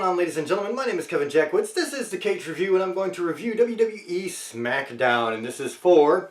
on, ladies and gentlemen? My name is Kevin Jackwitz. This is the Kaged Review, and I'm going to review WWE SmackDown. And this is for,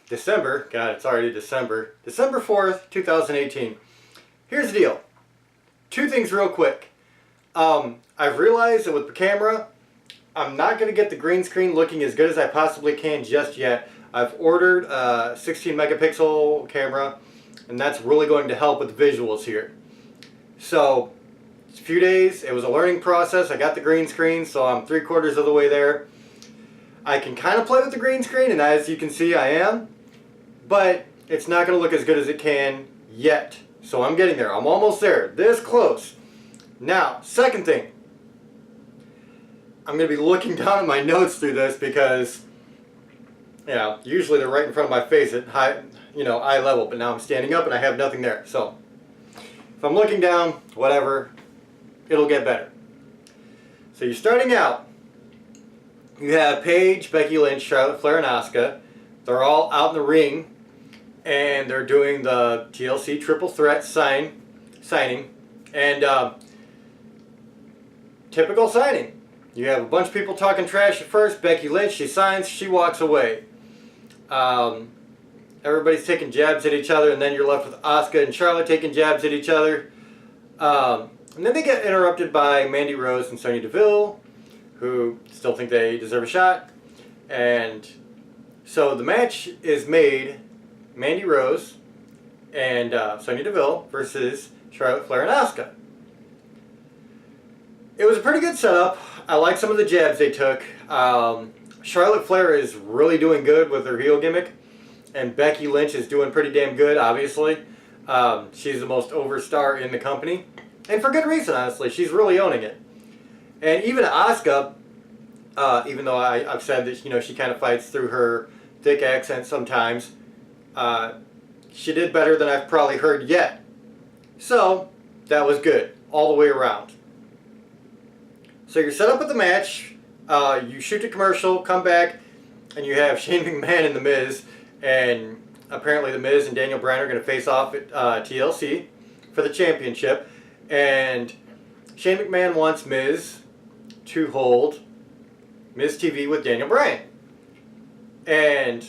December. God, it's already December. December 4th, 2018. Here's the deal. Two things real quick. I've realized that with the camera, I'm not going to get the green screen looking as good as I possibly can just yet. I've ordered a 16 megapixel camera, and that's really going to help with the visuals here. So, it's a few days. It was a learning process. I got the green screen, so I'm 3/4 of the way there. I can kind of play with the green screen, and as you can see, I am. But it's not going to look as good as it can yet. So I'm getting there. I'm almost there. This close. Now, second thing. I'm going to be looking down at my notes through this because, usually they're right in front of my face at eye level. But now I'm standing up and I have nothing there. So, if I'm looking down, whatever, it'll get better. So you're starting out. You have Paige, Becky Lynch, Charlotte Flair, and Asuka. They're all out in the ring. And they're doing the TLC Triple Threat signing. And typical signing. You have a bunch of people talking trash at first. Becky Lynch, she signs, she walks away. Everybody's taking jabs at each other, and then you're left with Asuka and Charlotte taking jabs at each other. And then they get interrupted by Mandy Rose and Sonya Deville, who still think they deserve a shot. And so the match is made Mandy Rose and Sonya Deville versus Charlotte Flair and Asuka. It was a pretty good setup. I like some of the jabs they took. Charlotte Flair is really doing good with her heel gimmick. And Becky Lynch is doing pretty damn good, obviously. She's the most over star in the company. And for good reason, honestly. She's really owning it. And even Asuka, even though I've said that she kind of fights through her thick accent sometimes, she did better than I've probably heard yet. So, that was good. All the way around. So you're set up with the match. You shoot the commercial, come back, and you have Shane McMahon and The Miz. And apparently The Miz and Daniel Bryan are going to face off at TLC for the championship. And Shane McMahon wants Miz to hold Miz TV with Daniel Bryan. And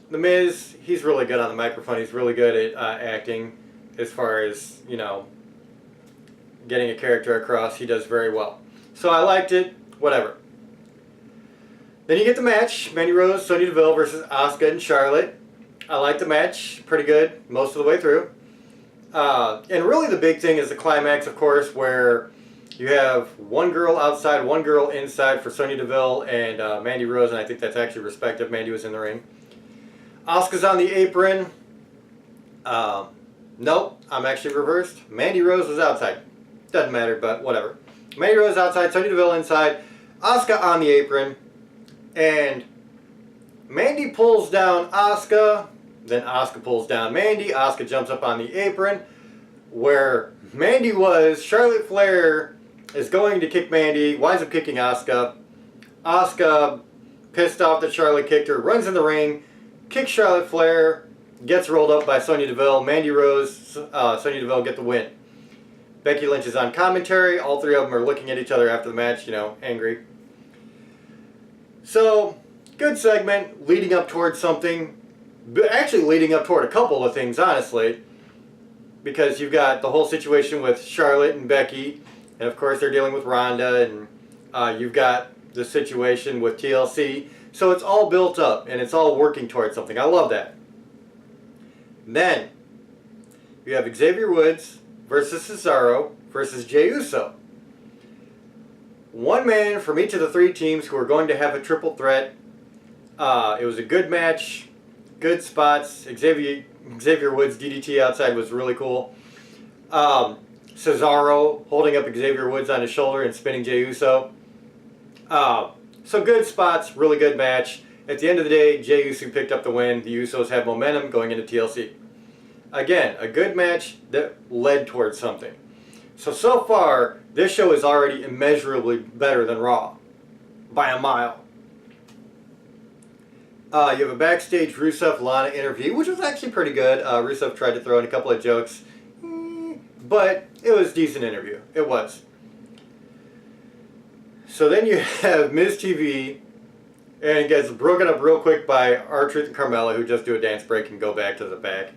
The Miz, he's really good on the microphone. He's really good at acting as far as, getting a character across. He does very well. So I liked it. Whatever. Then you get the match, Mandy Rose, Sonya Deville versus Asuka and Charlotte. I like the match, pretty good, most of the way through. And really the big thing is the climax, of course, where you have one girl outside, one girl inside for Sonya Deville and Mandy Rose, and I think that's actually respective. Mandy was in the ring. Asuka's on the apron. Nope, I'm actually reversed. Mandy Rose was outside. Doesn't matter, but whatever. Mandy Rose outside, Sonya Deville inside, Asuka on the apron. And Mandy pulls down Asuka, then Asuka pulls down Mandy. Asuka jumps up on the apron. Where Mandy was, Charlotte Flair is going to kick Mandy, winds up kicking Asuka. Asuka, pissed off that Charlotte kicked her, runs in the ring, kicks Charlotte Flair, gets rolled up by Sonya Deville. Mandy Rose, Sonya Deville get the win. Becky Lynch is on commentary. All three of them are looking at each other after the match, angry. So, good segment, leading up towards something, actually leading up toward a couple of things, honestly, because you've got the whole situation with Charlotte and Becky, and of course they're dealing with Ronda, and you've got the situation with TLC, so it's all built up, and it's all working towards something. I love that. Then, you have Xavier Woods versus Cesaro versus Jey Uso. One man from each of the three teams who are going to have a triple threat. It was a good match, good spots. Xavier Woods' DDT outside was really cool. Cesaro holding up Xavier Woods on his shoulder and spinning Jey Uso. So good spots, really good match. At the end of the day, Jey Uso picked up the win. The Usos have momentum going into TLC. Again, a good match that led towards something. So far, this show is already immeasurably better than Raw. By a mile. You have a backstage Rusev-Lana interview, which was actually pretty good. Rusev tried to throw in a couple of jokes. But it was a decent interview. It was. So then you have Miz TV, and it gets broken up real quick by R-Truth and Carmella, who just do a dance break and go back to the back.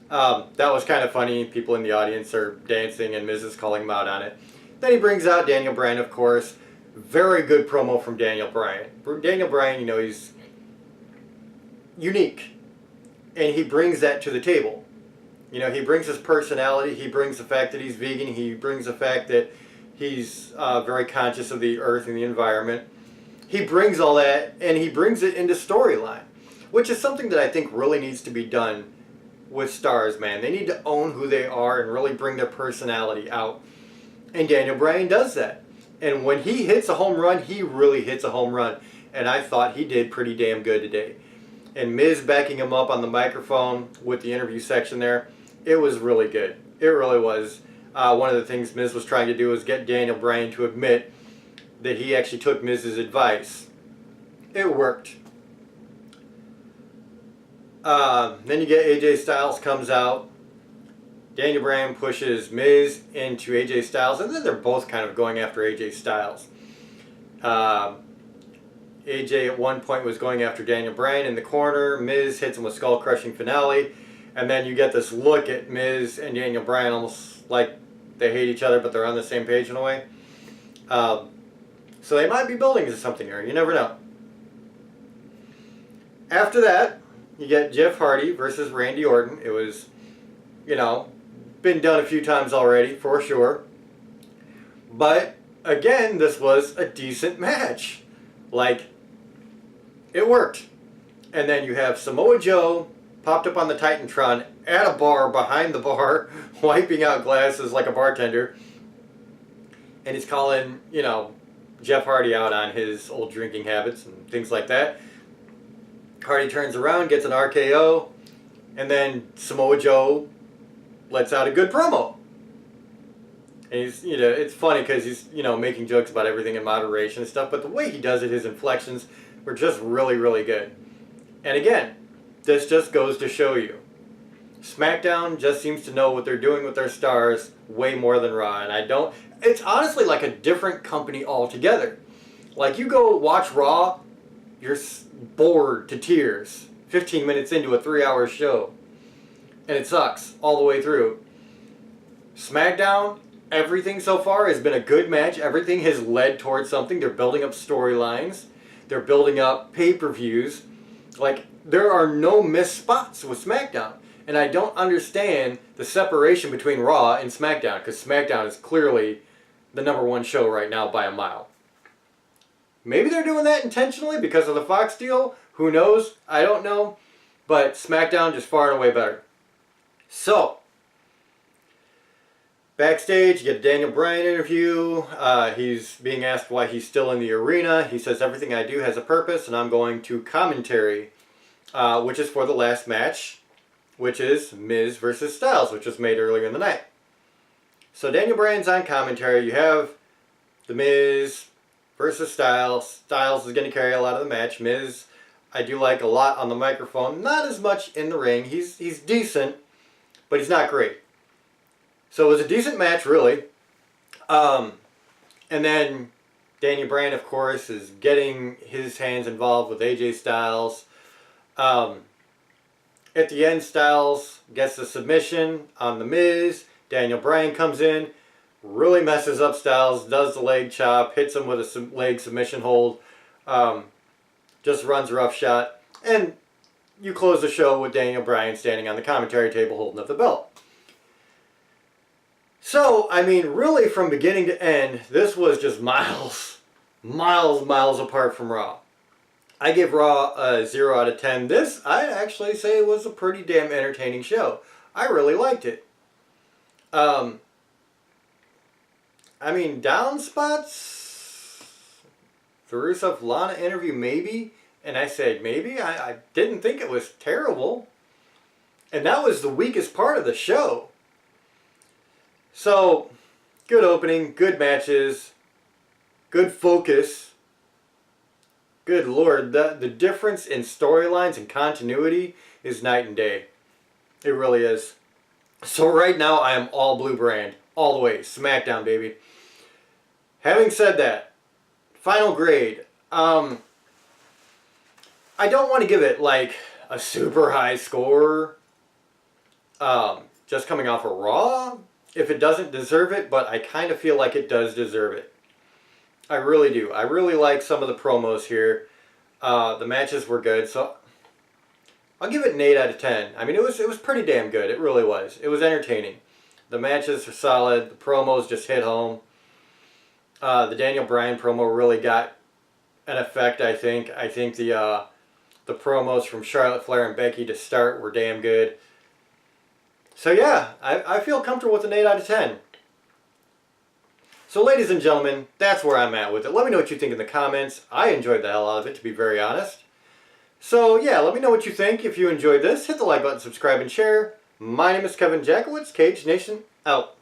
That was kind of funny. People in the audience are dancing, and Miz is calling him out on it. Then he brings out Daniel Bryan, of course. Very good promo from Daniel Bryan. Daniel Bryan, you know, he's unique, and he brings that to the table. You know, he brings his personality, he brings the fact that he's vegan, he brings the fact that he's very conscious of the earth and the environment. He brings all that, and he brings it into storyline, which is something that I think really needs to be done with stars, man. They need to own who they are and really bring their personality out. And Daniel Bryan does that. And when he hits a home run, he really hits a home run. And I thought he did pretty damn good today. And Miz backing him up on the microphone with the interview section there, it was really good. It really was. One of the things Miz was trying to do was get Daniel Bryan to admit that he actually took Miz's advice. It worked. Then you get AJ Styles comes out. Daniel Bryan pushes Miz into AJ Styles, and then they're both kind of going after AJ Styles. AJ at one point was going after Daniel Bryan in the corner. Miz hits him with skull-crushing finale. And then you get this look at Miz and Daniel Bryan, almost like they hate each other, but they're on the same page in a way. So they might be building to something here. You never know. After that, you get Jeff Hardy versus Randy Orton. It was, you know, been done a few times already, for sure. But, again, this was a decent match. Like, it worked. And then you have Samoa Joe popped up on the Titantron at a bar behind the bar, wiping out glasses like a bartender. And he's calling, you know, Jeff Hardy out on his old drinking habits and things like that. Hardy turns around, gets an RKO, and then Samoa Joe lets out a good promo. And he's, you know, it's funny because he's, you know, making jokes about everything in moderation and stuff, but the way he does it, his inflections were just really, really good. And again, this just goes to show you, SmackDown just seems to know what they're doing with their stars way more than Raw, and I don't, it's honestly like a different company altogether. Like, you go watch Raw, you're bored to tears 15 minutes into a 3-hour show, and it sucks all the way through. SmackDown, everything so far has been a good match. Everything has led towards something. They're building up storylines. They're building up pay-per-views. Like, there are no missed spots with SmackDown. And I don't understand the separation between Raw and SmackDown, because SmackDown is clearly the #1 show right now by a mile. Maybe they're doing that intentionally because of the Fox deal. Who knows? I don't know. But SmackDown just far and away better. So, backstage, you get a Daniel Bryan interview. He's being asked why he's still in the arena. He says, everything I do has a purpose, and I'm going to commentary, which is for the last match, which is Miz versus Styles, which was made earlier in the night. So Daniel Bryan's on commentary. You have the Miz versus Styles. Styles is going to carry a lot of the match. Miz, I do like a lot on the microphone. Not as much in the ring. He's decent, but he's not great. So it was a decent match, really. And then Daniel Bryan, of course, is getting his hands involved with AJ Styles. At the end, Styles gets the submission on the Miz. Daniel Bryan comes in, really messes up Styles, does the leg chop, hits him with a leg submission hold, just runs roughshod. And you close the show with Daniel Bryan standing on the commentary table holding up the belt. So, I mean, really from beginning to end, this was just miles apart from Raw. I give Raw a 0 out of 10. This, I'd actually say, was a pretty damn entertaining show. I really liked it. I mean, down spots, the Rusev Lana interview, maybe. And I said maybe. I didn't think it was terrible. And that was the weakest part of the show. So, good opening, good matches, good focus. Good Lord, the difference in storylines and continuity is night and day. It really is. So right now, I am all blue brand. All the way. SmackDown, baby. Having said that, Final grade. I don't want to give it like a super high score. Just coming off of Raw, if it doesn't deserve it, but I kind of feel like it does deserve it. I really do. I really like some of the promos here. The matches were good, so I'll give it an 8 out of 10. I mean, it was pretty damn good. It really was. It was entertaining. The matches were solid. The promos just hit home. The Daniel Bryan promo really got an effect, I think. I think the promos from Charlotte Flair and Becky to start were damn good. So yeah, I feel comfortable with an 8 out of 10. So ladies and gentlemen, that's where I'm at with it. Let me know what you think in the comments. I enjoyed the hell out of it, to be very honest. So yeah, let me know what you think. If you enjoyed this, hit the like button, subscribe, and share. My name is Kevin Jackowitz, Kaged Nation, out.